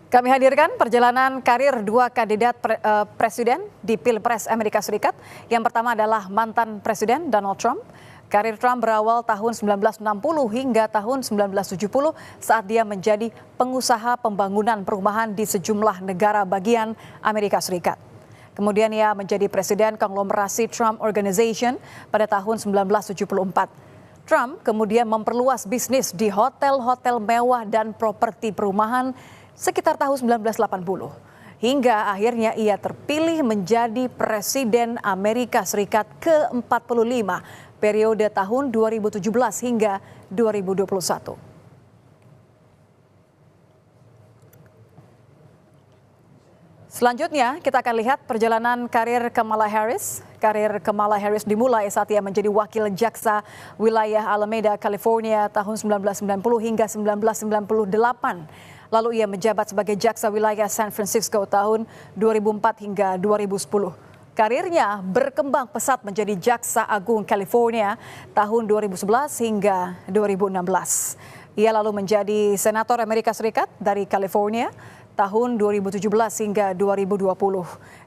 Kami hadirkan perjalanan karir dua kandidat presiden di Pilpres Amerika Serikat. Yang pertama adalah mantan Presiden Donald Trump. Karir Trump berawal tahun 1960 hingga tahun 1970 saat dia menjadi pengusaha pembangunan perumahan di sejumlah negara bagian Amerika Serikat. Kemudian ia menjadi presiden konglomerasi Trump Organization pada tahun 1974. Trump kemudian memperluas bisnis di hotel-hotel mewah dan properti perumahan sekitar tahun 1980. Hingga akhirnya ia terpilih menjadi Presiden Amerika Serikat ke-45 periode tahun 2017 hingga 2021. Selanjutnya kita akan lihat perjalanan karir Kamala Harris. Karir Kamala Harris dimulai saat ia menjadi wakil jaksa wilayah Alameda, California tahun 1990 hingga 1998. Lalu ia menjabat sebagai jaksa wilayah San Francisco tahun 2004 hingga 2010. Karirnya berkembang pesat menjadi jaksa agung California tahun 2011 hingga 2016. Ia lalu menjadi senator Amerika Serikat dari California tahun 2017 hingga 2020.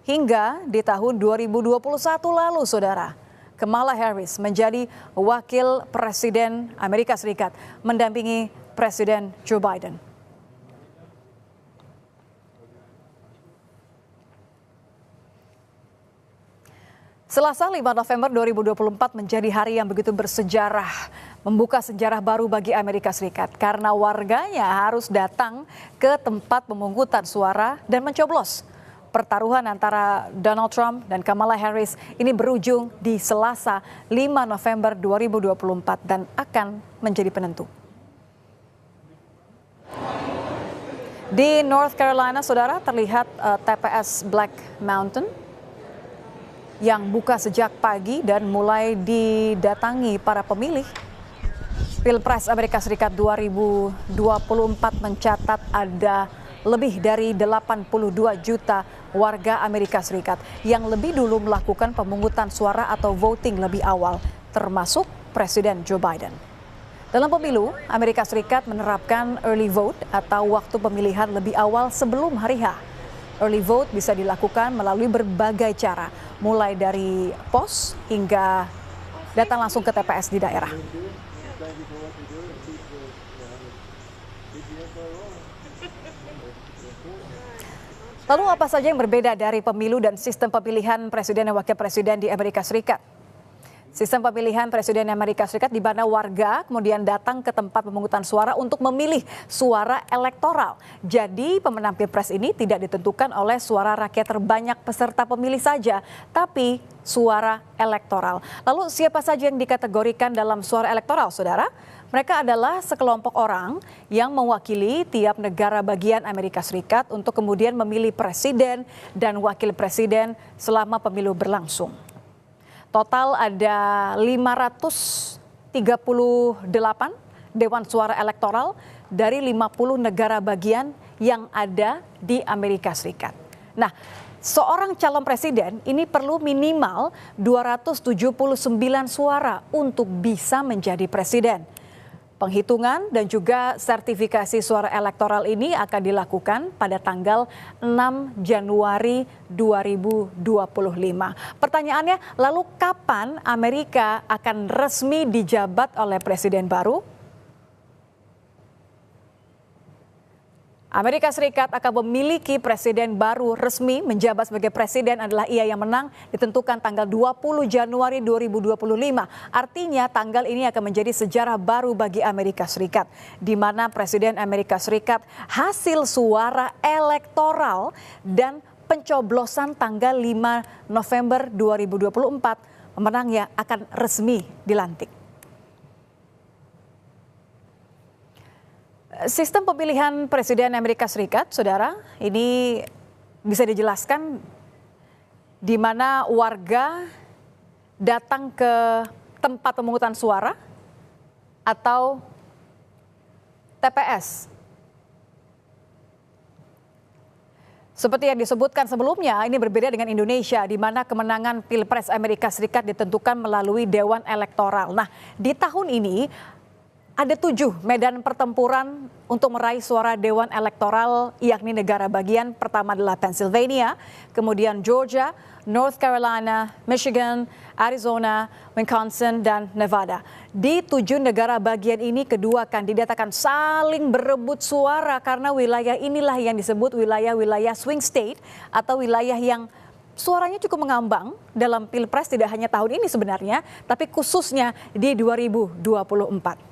Hingga di tahun 2021 lalu, saudara, Kamala Harris menjadi wakil presiden Amerika Serikat mendampingi Presiden Joe Biden. Selasa 5 November 2024 menjadi hari yang begitu bersejarah, membuka sejarah baru bagi Amerika Serikat karena warganya harus datang ke tempat pemungutan suara dan mencoblos. Pertaruhan antara Donald Trump dan Kamala Harris ini berujung di Selasa 5 November 2024 dan akan menjadi penentu. Di North Carolina, saudara, terlihat TPS Black Mountain yang buka sejak pagi dan mulai didatangi para pemilih. Pilpres Amerika Serikat 2024 mencatat ada lebih dari 82 juta warga Amerika Serikat yang lebih dulu melakukan pemungutan suara atau voting lebih awal, termasuk Presiden Joe Biden. Dalam pemilu, Amerika Serikat menerapkan early vote atau waktu pemilihan lebih awal sebelum hari H. Early vote bisa dilakukan melalui berbagai cara, mulai dari pos hingga datang langsung ke TPS di daerah. Lalu apa saja yang berbeda dari pemilu dan sistem pemilihan presiden dan wakil presiden di Amerika Serikat? Sistem pemilihan presiden Amerika Serikat di mana warga kemudian datang ke tempat pemungutan suara untuk memilih suara elektoral. Jadi pemenang Pilpres ini tidak ditentukan oleh suara rakyat terbanyak peserta pemilih saja, tapi suara elektoral. Lalu siapa saja yang dikategorikan dalam suara elektoral, saudara? Mereka adalah sekelompok orang yang mewakili tiap negara bagian Amerika Serikat untuk kemudian memilih presiden dan wakil presiden selama pemilu berlangsung. Total ada 538 dewan suara elektoral dari 50 negara bagian yang ada di Amerika Serikat. Nah, seorang calon presiden ini perlu minimal 279 suara untuk bisa menjadi presiden. Penghitungan dan juga sertifikasi suara elektoral ini akan dilakukan pada tanggal 6 Januari 2025. Pertanyaannya, lalu kapan Amerika akan resmi dijabat oleh presiden baru? Amerika Serikat akan memiliki presiden baru resmi menjabat sebagai presiden adalah ia yang menang ditentukan tanggal 20 Januari 2025. Artinya tanggal ini akan menjadi sejarah baru bagi Amerika Serikat di mana presiden Amerika Serikat hasil suara elektoral dan pencoblosan tanggal 5 November 2024 pemenangnya akan resmi dilantik. Sistem pemilihan presiden Amerika Serikat, saudara, ini bisa dijelaskan di mana warga datang ke tempat pemungutan suara atau TPS. Seperti yang disebutkan sebelumnya, ini berbeda dengan Indonesia, di mana kemenangan Pilpres Amerika Serikat ditentukan melalui Dewan Elektoral. Nah, di tahun ini Ada 7 medan pertempuran untuk meraih suara Dewan Elektoral, yakni negara bagian. Pertama adalah Pennsylvania, kemudian Georgia, North Carolina, Michigan, Arizona, Wisconsin, dan Nevada. Di 7 negara bagian ini, kedua kandidat akan saling berebut suara karena wilayah inilah yang disebut wilayah-wilayah swing state atau wilayah yang suaranya cukup mengambang dalam Pilpres tidak hanya tahun ini sebenarnya, tapi khususnya di 2024.